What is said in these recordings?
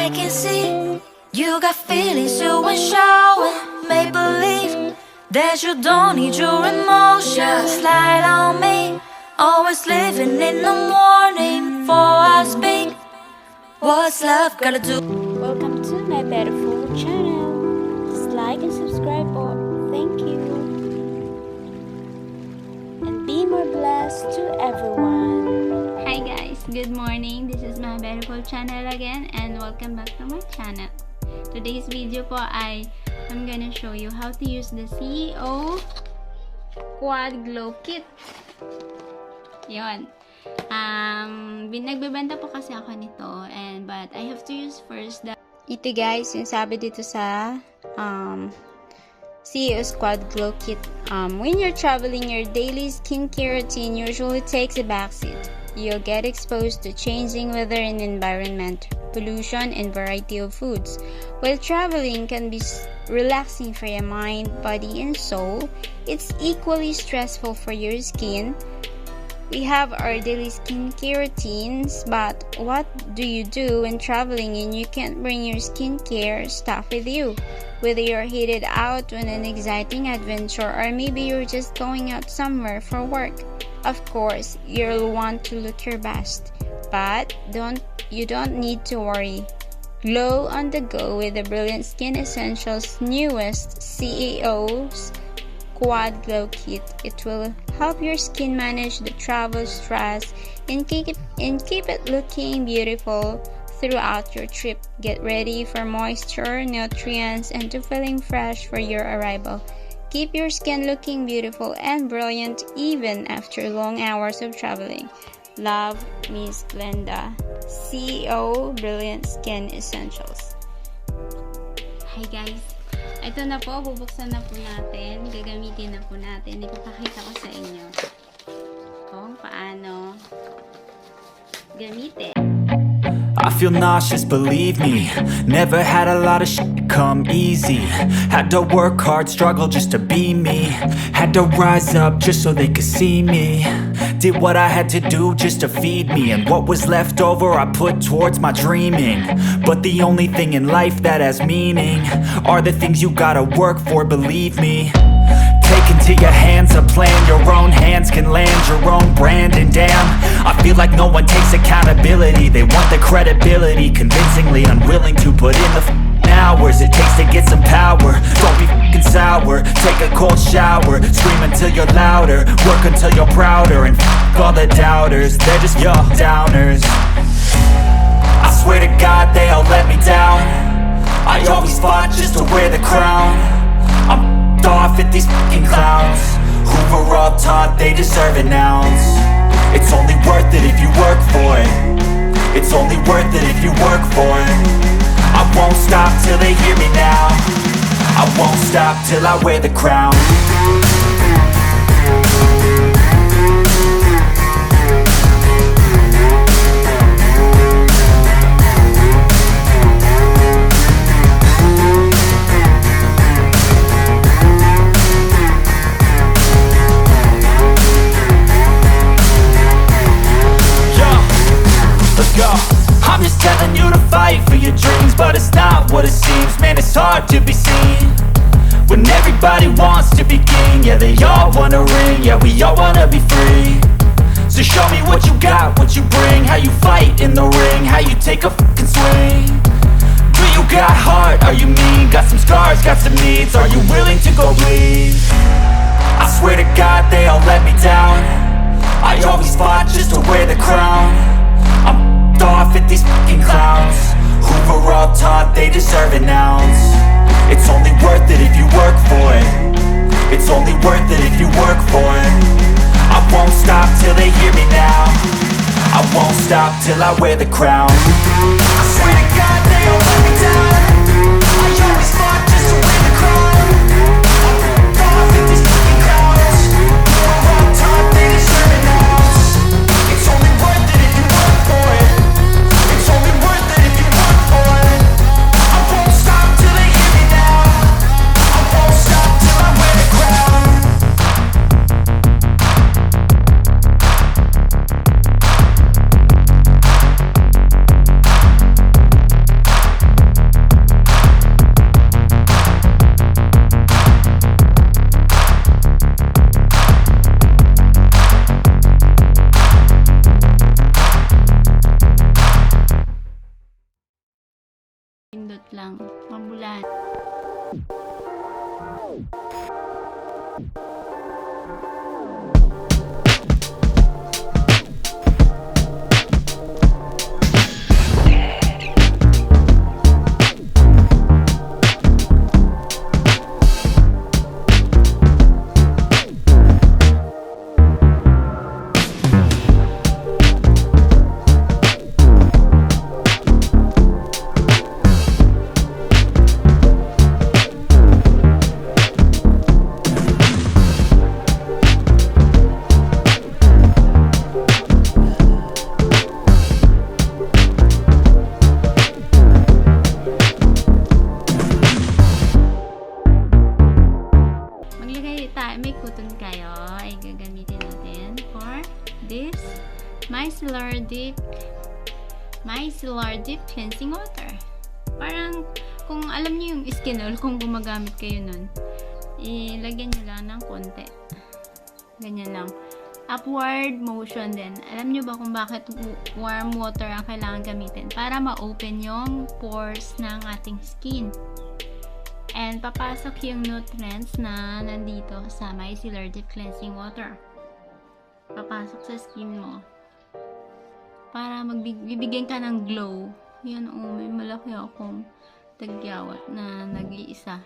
I can see you got feelings you ain't showing. Make believe that you don't need your emotions. Slide on me, always living in the morning. Before I speak, what's love gotta do? Welcome to my beautiful channel. Just like and subscribe for thank you. And be more blessed to everyone. Hi guys, good morning. This is my beautiful channel again and welcome back to my channel. Today's video po ay I'm gonna show you how to use the CEO SQuadGlowKit. Yon. Nagbebenta po kasi ako nito but I have to use first the ito guys, yung sabi dito sa CEO SQuadGlowKit. When you're traveling, your daily skincare routine usually takes a backseat. You'll get exposed to changing weather and environment, pollution, and variety of foods. While traveling can be relaxing for your mind, body, and soul, it's equally stressful for your skin. We have our daily skincare routines, but what do you do when traveling and you can't bring your skincare stuff with you? Whether you're headed out on an exciting adventure or maybe you're just going out somewhere for work. Of course, you'll want to look your best, but you don't need to worry. Glow on the go with the Brilliant Skin Essentials newest CEO's SQuadGlowKit. It will help your skin manage the travel stress and keep it looking beautiful throughout your trip. Get ready for moisture, nutrients, and to feeling fresh for your arrival. Keep your skin looking beautiful and brilliant even after long hours of traveling. Love, Miss Glenda, CEO Brilliant Skin Essentials. Hi guys, ito na po, bubuksan na po natin, gagamitin na po natin. Ipapakita ko sa inyo kung paano gamitin. I feel nauseous, believe me. Never had a lot of shit come easy. Had to work hard, struggle just to be me. Had to rise up just so they could see me. Did what I had to do just to feed me, and what was left over I put towards my dreaming. But the only thing in life that has meaning are the things you gotta work for, believe me. Take into your hands a plan, your own hands can land your own brand. And damn, I feel like no one takes accountability. They want the credibility, convincingly unwilling to put in the hours it takes to get some power. Don't be f***ing sour, take a cold shower. Scream until you're louder, work until you're prouder. And f*** all the doubters, they're just your downers. I swear to God they all let me down. I always fought just to wear the crown. I'm off at these fucking clowns who were all taught they deserve an ounce. It's only worth it if you work for it. It's only worth it if you work for it. I won't stop till they hear me now. I won't stop till I wear the crown. I'm just telling you to fight for your dreams, but it's not what it seems. Man, it's hard to be seen when everybody wants to be king. Yeah, they all wanna ring, yeah, we all wanna be free. So show me what you got, what you bring, how you fight in the ring, how you take a fucking swing. Do you got heart, are you mean? Got some scars, got some needs, are you willing to go bleed? I swear to God they all let me down. I always fought just to wear the crown. I'm off at these fucking clowns who were all taught they deserve an ounce. It's only worth it if you work for it. It's only worth it if you work for it. I won't stop till they hear me now. I won't stop till I wear the crown. I swear to God they all let me down. I always fought just to wear the crown. I'm off at these fucking clowns who were all taught they deserve an ounce. It's only worth it if you work for it. It's only worth it if you work for it. I won't stop till they hear me now. I won't stop till I wear the crown. pindot lang. Mabulan. May cotton kayo ay gagamitin natin for this micellar deep cleansing water. Parang kung alam niyo yung skin oil, kung gumagamit kayo nun, ilagyan nyo lang ng konti, ganyan lang, upward motion din. Alam nyo ba kung bakit warm water ang kailangan gamitin? Para ma-open yung pores ng ating skin. And papasok yung nutrients na nandito sa micellar deep cleansing water. Papasok sa skin mo. Para magbibigyan ka ng glow. Yan, may malaki akong tagyawat na nag-iisa.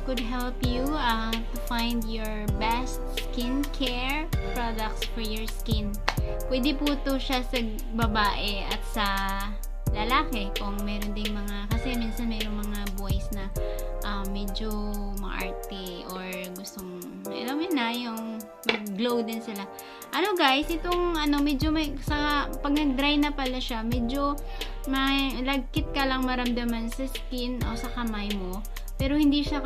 could help you to find your best skincare products for your skin. Pwede po to siya sa babae at sa lalaki kung meron ding mga, kasi minsan meron mga boys na medyo maarte or gustong, alam mo na, yung mag-glow din sila. Ano guys, itong medyo may, pag nag-dry na pala siya, medyo may lagkit ka lang maramdaman sa skin o sa kamay mo. Pero hindi siya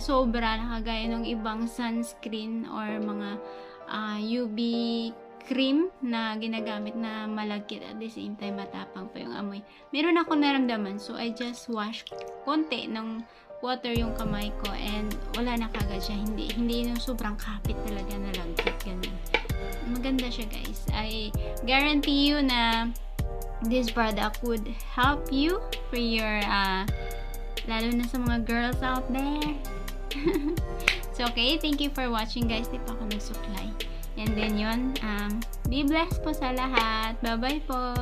sobra na kagaya ng ibang sunscreen or mga UV cream na ginagamit na malagkit at the same time matapang pa yung amoy. Meron ako naramdaman, so I just wash konti ng water yung kamay ko and wala na kagad siya. Hindi yung sobrang kapit talaga na lagkit, ganun. Maganda siya guys. I guarantee you na this product would help you for your lalo na sa mga girls out there. So okay, thank you for watching guys. Di pa ako nagsuklay. And then yun, be blessed po sa lahat. Bye-bye po.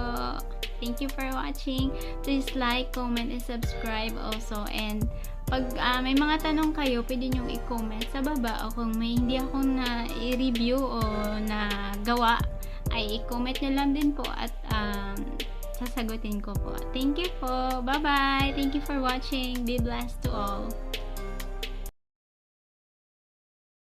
Thank you for watching. Please like, comment, and subscribe also. And pag may mga tanong kayo, pwede nyong i-comment sa baba. O kung may hindi ako na i-review o na gawa, ay i-comment nyo lang din po at sasagutin ko po. Thank you po. Bye-bye. Thank you for watching. Be blessed to all.